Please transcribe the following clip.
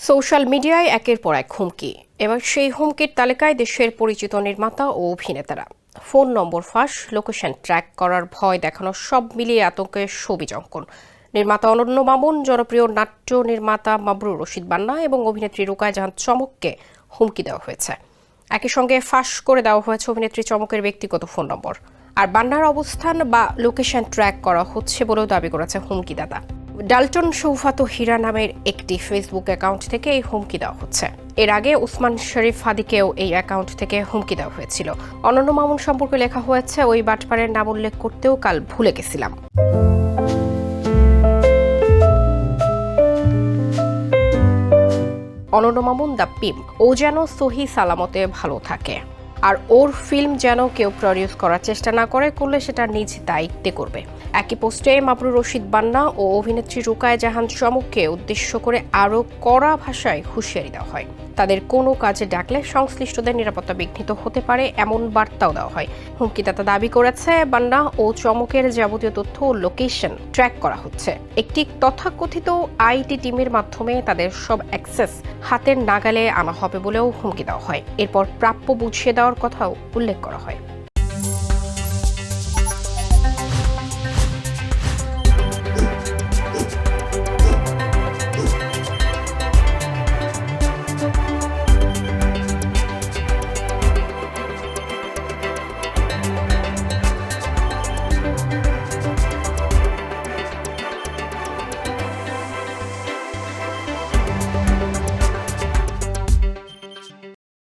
Social মিডিয়ায় একের পর এক হুমকি। এবার সেই হুমকির তালিকায় দেশের পরিচিত নির্মাতা ও অভিনেতারা। ফোন নম্বর ফাঁস, লোকেশন ট্র্যাক করার ভয় দেখানো, সব মিলিয়ে আতঙ্কের ছবি অঙ্কন। নির্মাতা অনন্য মামুন, জনপ্রিয় নাট্য নির্মাতা মাবরুর রশিদ বান্না এবং অভিনেত্রী রুকায়া জাহান চমককে হুমকি দেওয়া হয়েছে। একই সঙ্গে ফাঁস করে দেওয়া হয়েছে অভিনেত্রী চমকের ব্যক্তিগত ফোন নম্বর। আর বান্নার অবস্থান বা লোকেশন ট্র্যাক করা হচ্ছে বলেও দাবি করেছে হুমকিদাতা। ডাল্টন সৌফাত হীরা নামের একটি ফেসবুক অ্যাকাউন্ট থেকে এই হুমকি দেওয়া হচ্ছে। এর আগে উসমান শরীফ হাদিকেও এই অ্যাকাউন্ট থেকে হুমকি দেওয়া হয়েছিল। অনন্য মামুন সম্পর্কে লেখা হয়েছে, ওই বাটপারের নাম উল্লেখ করতেও কাল ভুলে গেছিলাম। অনন্য মামুন দ্য পিম, ও যেন সহি সালামতে ভালো থাকে, আর ওর ফিল্ম যেন কেউ প্রডিউস করার চেষ্টা না করলে সেটা নিজ দায়িত্বে করবে। একই পোস্টে মাবরুর রশিদ বান্না ও অভিনেত্রী রুকায়া জাহান চমককে উদ্দেশ্য করে আরও কড়া ভাষায় হুঁশিয়ারি দেওয়া হয়। তাদের কোনো কাজে ডাকলে সংশ্লিষ্টদের নিরাপত্তা বিঘ্নিত হতে পারে, এমন বার্তাও দেওয়া হয়। হুমকিদাতা দাবি করেছে, বান্না ও চমকের যাবতীয় তথ্য ও লোকেশন ট্র্যাক করা হচ্ছে। একটি তথাকথিত আইটি টিমের মাধ্যমে তাদের সব অ্যাক্সেস হাতের নাগালে আনা হবে বলেও হুমকি দেওয়া হয়। এরপর প্রাপ্য বুঝিয়ে দেওয়ার কথাও উল্লেখ করা হয়।